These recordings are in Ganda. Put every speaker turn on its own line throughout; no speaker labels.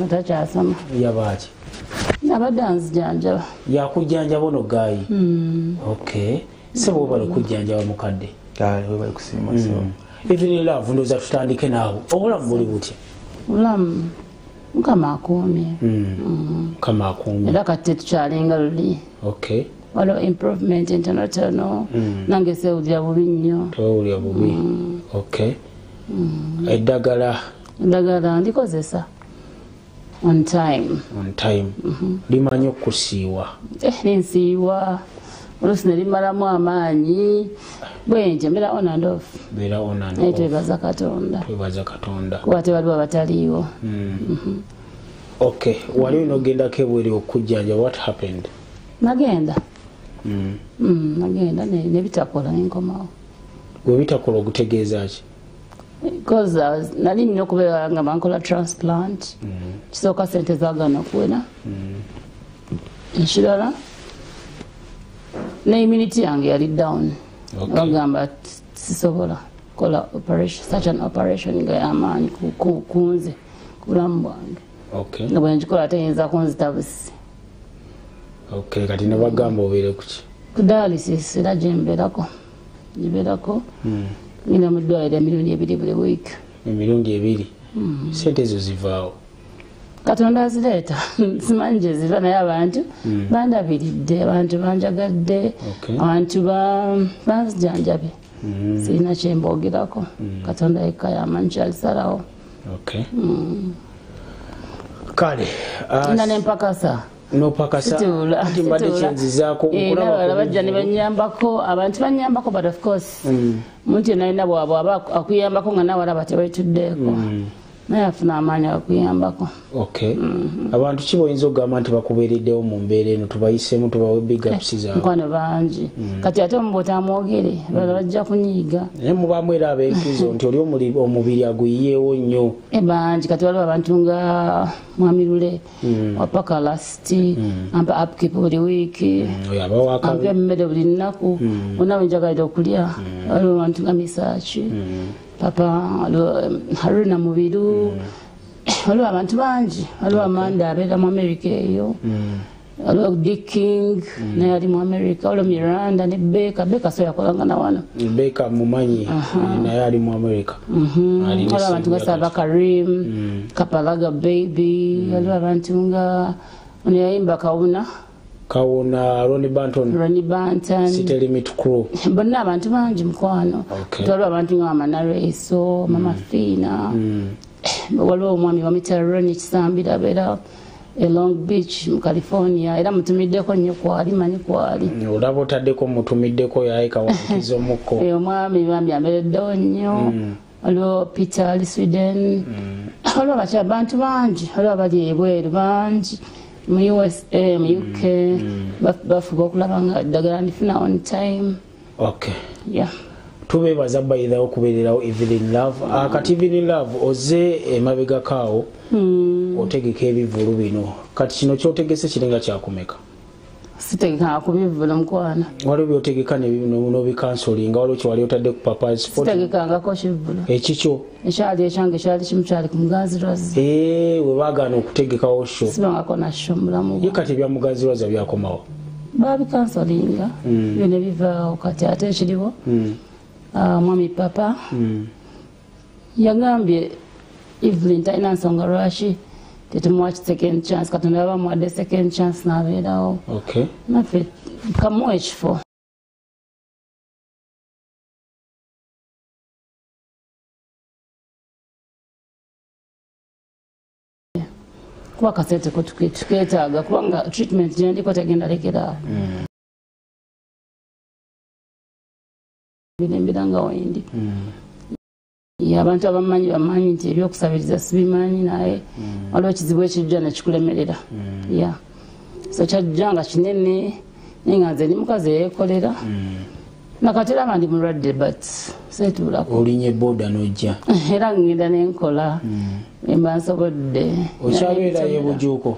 Takyasoma.
Yabaaki.
Abadde anzijanjaba.
Yakujjanjaba ono Gaayi. Okay. Sebo bali kujjanjaba mukadde.
We bali kusiima.
Evelyn Love ndowooza tutandike naawe. Obulamu buli butya?
Obulamu Mukama akuumye.
Mukama akuumye.
Era kati tukyalinga luli.
Okay.
Waliwo improvement entonotono. Nange sewulira bubi nnyo.
Towulira bubi. Okay. Eddagala
ndikozesa on time.
Limanyi okusiiwa.
Ninsiiwa oluusi ne limalamu amaanyi bwenje mbeera on and off. Naye twebaza Katonda. Kuba tewaliwo abataliiwo.
Okay. Wali onogendako ebwere okujjanja, what happened?
Nagenda nebitakola nenkomawo.
Bwe bitakola okutegeeza ki?
Because nali nina okubeera nga bankola transplant. Kisooka sente zaagana okuwera. Ekirala ne immunity yange yali down. Bagamba sisobola kukola operation, such an operation nga y'amaanyi kunze kulamu bwange. Nga bwe ngikola teyinza kunzita busi.
Kati ne bagamba obeere kuki?
Ku dialysis era gyembeerako. Ngenda mu ddwaliro emirundi 2 buli week.
Emirundi 2? Sente ezo zivaawo?
Katonda azireeta. Simanyi gye ziva naye abantu bandabiridde, abantu banjagadde, abantu banzijanjabe. Sirina kye mboogerako. Katonda yekka y'amanyi kyalisalawo.
Kale.
Nga nempakasa.
Nopakasa ati mbadde kyenzizaako
okulaba bajja ne banyambako, abantu banyambako, but of course muntu yenalina bw'aba akuyambako nga nawe alaba teweetuddeeko naye afuna amaanyi akuyambako. Abantu ki boyinza okugamba nti bakubeereddewo mu mbeera eno, tubayiseemu tubawe big ups zaabwe? Mukwano bangi kati ate omu bw'otamwogere balala bajja kunyiiga. Naye mubaamu era abeekizo nti oli omubiri aguyiyeewo nnyo. Bangi kati waliwo abantu nga Mwami Lule wapaka lasti ampa upkeep buli wiiki, ampa emmere buli nnaku, onawe njagalira okulya. Waliwo abantu nga Misaki, Papa Haruna Mubiru, waliwo abantu bangi. Waliwo Amanda abeera mu America eyo, waliwo Dick King naye ali mu America, waliwo Miranda ne Beka so yakolanga na wano. Beka mumanyi naye ali mu America. Waliwo abantu nga Saba Karim, Kapalaga Baby, waliwo abantu nga ono yayimba Kawuna, Ronnie Banton, City Limit Crew. Bonna abantu bangi mukwano. Waliwo abantu nga Manareso, Mama Fina, waliwo omwami bamuyita Ronnie Kisambira abeera e Long Beach mu California, era mutumiddeko nnyo kwali, manyi kwali. Olaba otaddeko mutumiddeko yaye kawankiza omukko. Omwami bambi abeereddewo nnyo. Waliwo Peter ali Sweden. Waliwo abantu bangi, waliwo abali ebweru bangi. Mu USA, mu UK, bafuba okulaba nga eddagala ndifuna on time. Tubeebaza bayirawo okubeererawo Evelyn Love. Kati Evelyn Love oze emabegakaawo otegeka ebivulu bino. Kati kino kyotegese kirenga kyakumeka? Sitegekanga kubivula mukwana. Waliwo byotegeka n'obikansolinga, waliwo kyewali otadde ku Papa Sport? Sitegekangako kivulu. Ekikyo? Ekyali ekyange kyali kimu kyali ku Muganzirwaza. We baagaana okutegekawo sho? Sibangako na sho mulamu. Ye kati ebya Muganzirwaza byakomawo? Babikansolinga byo ne bivaawo. Kati ate ekiriwo Mwami Papa yagambye Evelyn talina nsonga lwaki tetumuwa second chance. Katonda yaba muwadde second chance n'abeerawo. Naffe kamuwa ekifo. Kuba kasente ko tukeetaaga kubanga treatment gye ndiko tegenda lekeraawo. Birembera nga wendi. Abantu abamanyi nti ebyokusabiriza sibimanyi naye waliwo ekizibu ekijja nekikulemerera. So kyajja nga kinene naye nga nze ndi mukazi eyeekolera. Nakati era ndi mulwadde but seetuulako. Olinye boda n'ojja. Era ngenda nenkola mba nsobodde. Okyabeerayo e Bujuuko?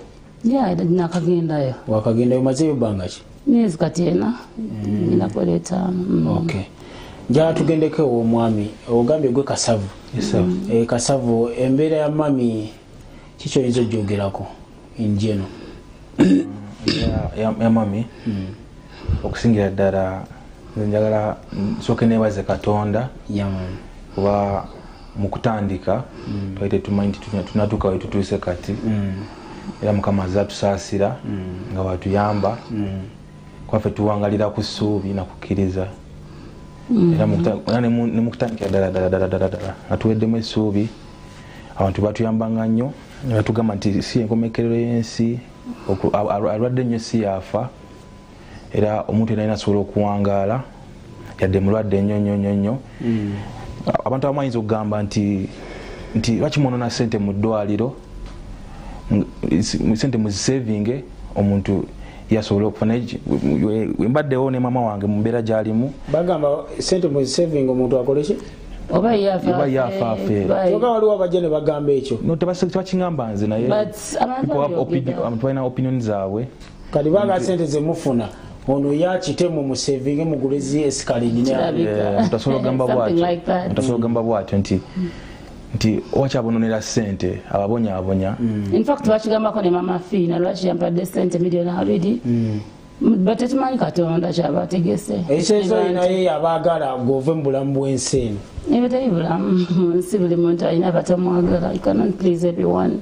Nakagendayo. Wakagendayo mazeyo bbanga ki? Myezi kati ena. Ngenda kola 5. Njala tugendeko omwami ogambye gwe Kasavu. Kasavu embeera ya mami
kicho yizo jogerako injeno
ya mami okusingira ddala njagala soke nebaze Katonda kuba mu kutandika twali tumanyi tunatuuka we tutuuse kati era Mukama azza tusaasira nga watuyamba kwaffe tuwangalira ku ssuubi na kukkiriza era ne mu kutandikira ddala nga tuweddemu essuubi abantu batuyambanga nnyo ne batugamba nti si enkomekerero y'ensi alwadde nnyo si yafa era omuntu yenna asobola okuwangaala yadde mulwadde nnyo abantu abamu ayinza okugamba nti lwaki mwonona ssente mu ddwaliro ssente muzisevinge omuntu yasobola okufuna wembaddewo ne mama wange mu mbeera gy'alimu
bagamba ssente muzisevinge omuntu akoleki
oba yafa
kyokka waliwo abajja ne bagamba ekyo
tebakingamba nze naye abantu balina opinion zaabwe
kati baga ssente zemufuna ono yakitemu mu saving mu gulezi eskalini
tasobola gamba bwatyo nti owakyabononera ssente ababonyabonya
in fact bakigambako ne mama Fiina lwaki yampadde ssente miliyoni 2 batetumanyi Katonda kyabategese
ekyezo naye yabaagala gove mu bulamu bw'ensi eno
ebitali bulamu nsi buli muntu alina batamwagala. You cannot please everyone.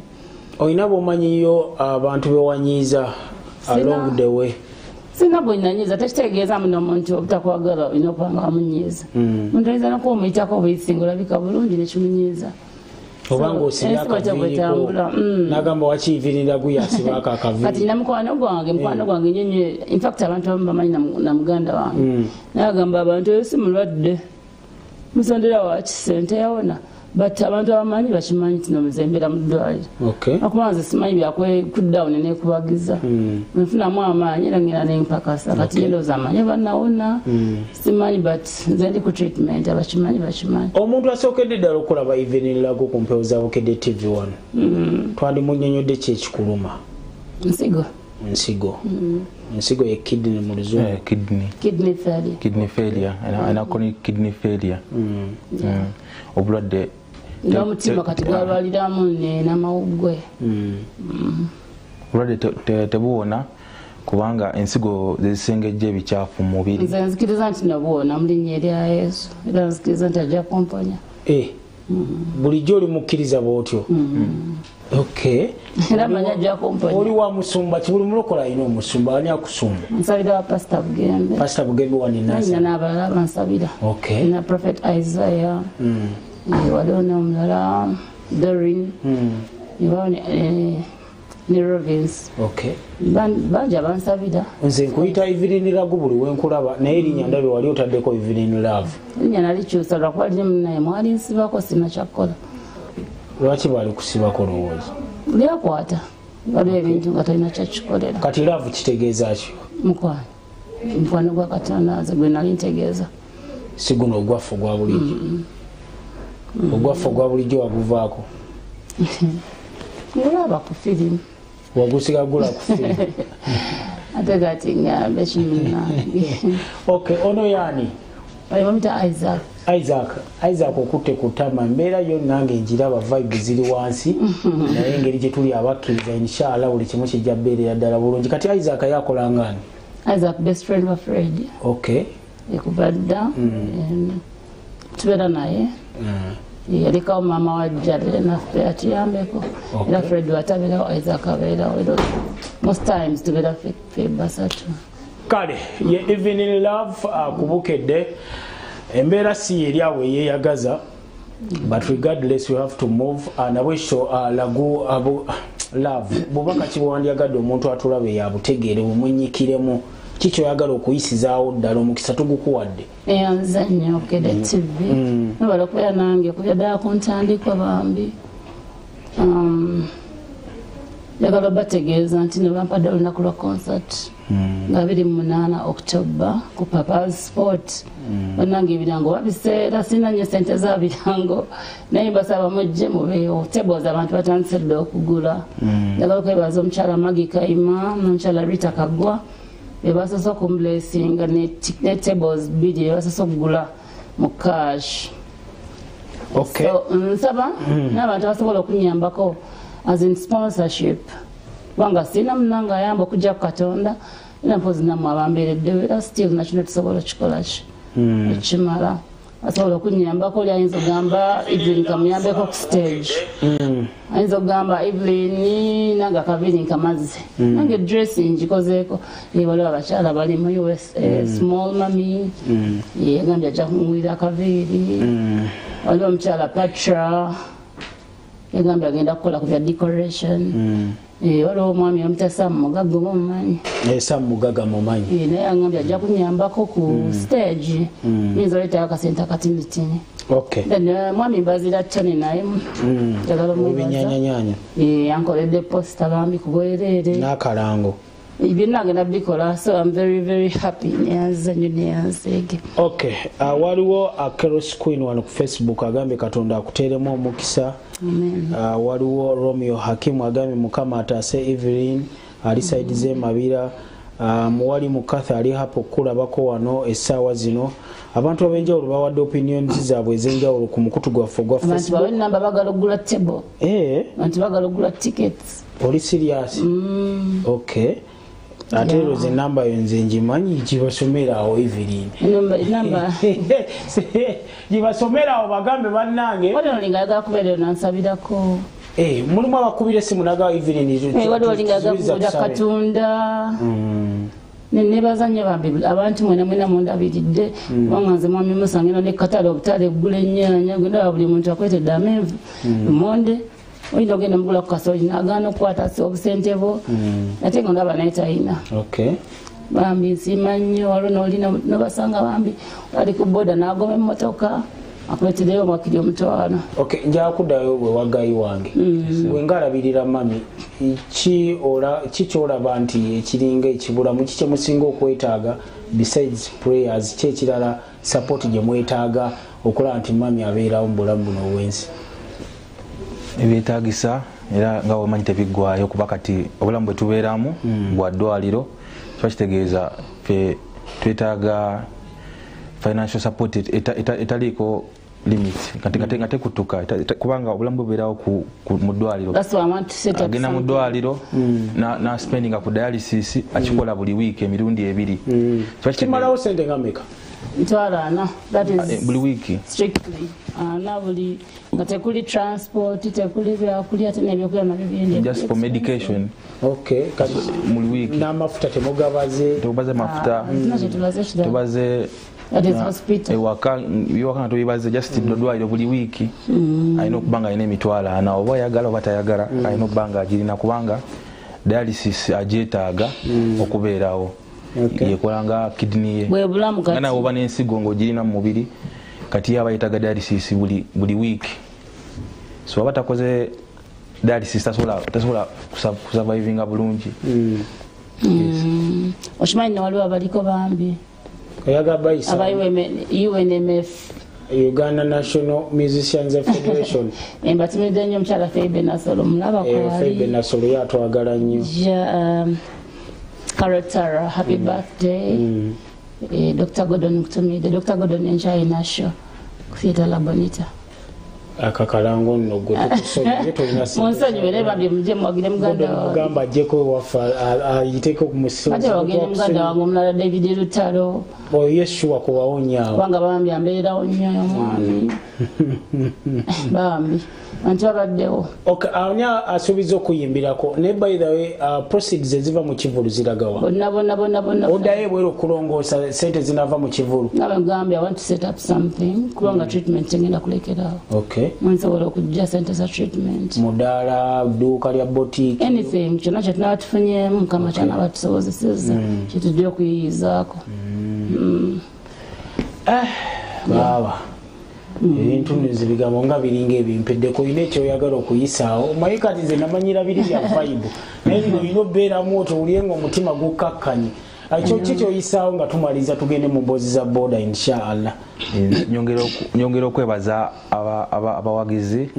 Oyina bwomanyiyo abantu bewanyiiza along the way.
Sina bwenanyiza tekitegeeza muno omuntu obutakwagala olina okubanga wamunyiiza. Omuntu ayinza n'okuwumuyitako obuyinsinga olabika bulungi nekimunyiiza.
Obanga osira akaviiriko n'agamba wakiivirira guyasibaako akaviiri.
Kati mukwano gwange nyenye in fact abantu abamu bamanyi na muganda wange. N'agamba abantu oyo si mulwadde. Musondera wa kisente yawona. But abantu abamanyi bakimanyi nti nomuzembera mu ddwaliro. Okubanza simanyi byakuddown nekubagiza. Nfunamu amaanyi era ngenda nempakasa kati ndowooza amanyi bannawona. Simanyi but nze ndi ku treatment abakimanyi bakimanyi.
Omuntu asookedde ddala okulaba Evelyn Love ku mpewo za Bukedde TV1. Twandimunnyonnyodde ki ekikuluma? Nsigo ye kidney mu luzungu.
Kidney failure. Ana chronic kidney failure. Obulwadde
n'omutima kati gwalwaliramu n'amawuggwe.
Obulwadde tebuwona kubanga ensigo zisengejja ebikyafu mu mubiri.
Nze nzikiriza nti nobuwona mu linnya erya Yesu era nzikiriza nti ajja kumponya.
Bulijjo oli mukkiriza bw'otyo.
Era manyi ajja kumponya.
Oli wa musumba kibuli mulokola alina omusumba ani akusumba?
Nsabira wa Pastor Bugembe.
Pastor Bugembe wani nasa.
N'abalala bansabira. Na Prophet Isaiah. Waliwo n'omulala Doreen. Ne Rovins. Banja bansabira.
Nze nkuyita Evelyn Love buli wenkulaba naye erinnya ndabe wali otaddeko Evelyn Love.
Erinnya nalikyusa lwakuba liri munaye mwali nsibako sina kyakkola.
Lwaki bali kusibako lowooza?
Lyakwata. Waliwo ebintu nga talina kyakikolera.
Kati Love kitegeeza ki?
Mukwano gwa Katonda nze gwe nali ntegeeza.
Si guno ogwaffe ogwa bulijjo. Ogwaffe ogwa bulijjo waguvaako.
Ngulaba ku firimu.
Wagusiga gula ku firimu.
Ate kati ngambe kimunange.
Ono yaani?
Bamuyita Isaac
okutte ku ttama mbeera yo nange njiraba vibe ziri wansi naye engeri gye tuli abakkiriza inshallah buli kimu kijja bbeerera ddala bulungi. Kati Isaac yakola ngani?
Isaac best friend wa Fred. Ekuva dda tubeera naye. Yalikawo maama wa Jade naffe atuyambeko era Fred watabeerawo Isaac abeerawo most times tubeera ffe basatu.
Kale ye Evelyn Love ku Bukedde embeera si eri awo yeeyagaza but regardless you have to move nabwekyo lagu Love bwobanga kibuwandyagadde omuntu atulabe yabutegeere bumunyikiremu kikyo oyagala okuyisizaawo ddala omukisa tugukuwadde.
Nze nnyo Bukedde TV nobala okubeera nange kubya ddala ku ntandikwa bambi njagala bategeeza nti ne bampadde olunaku lwa concert nga 28 October ku Papa's Sport. Bannange ebirango babiseera sina nnyo ssente za birango naye mbasaba mujje mubeewo tables abantu batandise dda okugula. Njagala okwebaza omukyala Magi Kayima n'omukyala Rita Kaggwa bebasoose okumblessinga ne tables 2 bebasoose okugula mu cash. Nsaba n'abantu abasobola okunyambako as in sponsorship wanga sina mnanga yamba kujja katonda ina mpozi namu abamberedde still nakino tusobola kikola ekimala asobola okunyambako oli ayinza ogamba Evelyn kamuyambeko ku stage ayinza ogamba Evelyn nanga kabiri nkamaze nange dressing gikozeeko waliwo abakyala bali mu USA small mami yagambye ajja kumuwira akaviiri waliwo omukyala Patra yagambye agenda kukola ku bya decoration waliwo omwami omuyita Sam Mugaga omumanyi
Sam Mugaga mumanyi
naye agambye ajja kunyambako ku stage yinza oleetayo akasente akatinitini mwami Bazira Tony naye njagala
omubinyanyanyanya
yankoledde posta bambi ku bwereere
n'akalango
byonna agenda bikola so I'm very happy neyanzanyo neyanzeege
waliwo Keros Queen wano ku Facebook agambye Katonda akuteeremu omukisa waliwo Romeo Hakimu agambye Mukama ataase Evelyn ali side z'emabira muwali Mukatha ali hapo kulabako wano essaawa zino abantu ab'enjawulo bawadde opinions zaabwe ez'enjawulo ku mukutu gwaffe gwa Facebook
abantu bawe namba bagala okugula table abantu bagala okugula tickets
oli serious ate ero ze namba yo nze ngimanyi gibasomera awo Evelyn
namba
gibasomera awo bagambe bannange
waliwo olinga ayagala kubeera nansabirako
mulimu abakubira essimu naga Evelyn
waliwo olinga ayagala kubeera Katonda nebaza nnyo bambi abantu mwena mundabiridde wanga nze mwami Musa ngenda ne katale obutale eggula ennyaanya genda buli muntu akwetedde amenvu lumonde oyina ogenda mugula ku kasooli nagaana okukwata obusente bwo ate nga ndaba naye talina bambi nsiima nnyo waliwo nolina nobasanga bambi ali ku boda n'agoma emmotoka akuleteddeyo omwakiri omutwalo
njala kuddayo bwe wagayi wange bwengalabirira mami ki kyolaba nti ekiringa ekibulamu ki kyemusinga okwetaaga besides prayers ki ekirala support gye mwetaaga okulaba nti mami abeerawo mu bulamu buno obwensi
ebyetaagisa era nga wamanyi tebiggwayo kuba kati obulamu bwe tubeeramu bwa ddwaliro kiba kitegeeza fe twetaaga financial support etaliiko limit kati nga tekutuka kubanga obulamu bubeerawo mu ddwaliro agenda mu ddwaliro na spendinga ku dialysis akikola buli wiiki emirundi ebiri
kimalawo sente nga meka
ntwala
buli wiiki
strictly buli nga tekuli transport tekuli byakulya ate nebyokulya nabyo byendi
just for medication buli wiiki
n'amafuta temugabaze
mafuta tubaze ewaka nga tubibaze just ddwaliro buli wiiki alina okuba nga alina emitwalo 4 oba ayagala oba tayagala alina okuba nga agirina kubanga dialysis agyetaaga okubeerawo yekola nga kidney ye nga nawe oba n'ensigo ng'ogirina mu mubiri kati aba yetaaga dialysis buli wiiki so aba takoze dialysis tasobola kusurvivinga bulungi
okimanyi waliwo abaliko bambi aba UNMF
Uganda National Musicians Federation
embatumidde nnyo omukyala Feibe Nasolo mulaba
Feibe Nasolo yatwagala nnyo
Karotara happy birthday Dr. Gordon kutumide Dr. Gordon enchina show Theater La Bonita
akakalango nno gwe tukusonye tolina
monsonyi bereba bye muje mwagire muganda
mugamba ajeko wafa ayiteko ku musimu
ate wagire muganda wangu omulala David Lutalo
Yeshua ko waonya
wanga bambi ambeera onnyo omwami bambi anti babaddewo
anya asubiza okuyimbirako ne by the way proceeds eziva mu kivulu ziragawa
bonna
odaye bwero okulongoosa sente zinava mu kivulu
nabagambye I want to set up something kubanga treatment ngenda kulekerawo nsobola okujja sente za treatment
mudaala dduuka lya boutique
anything kyonna kye tunaba tufunyemu mukama kyanaba tusobozesezza kyetujja okuyiyizaako
baba ebintu nzibigambo nga biringa ebimpeddeko olina ekyoyagala okuyisaawo omanyi kati nze namanyira biri bya vibe naye bino olina obeeramu otowulyenga omutima gukakkanye ekyo kikyoyisaawo nga tumaliza tugende mu mboozi za boda inshallah
nyongera okwebaza abawagizi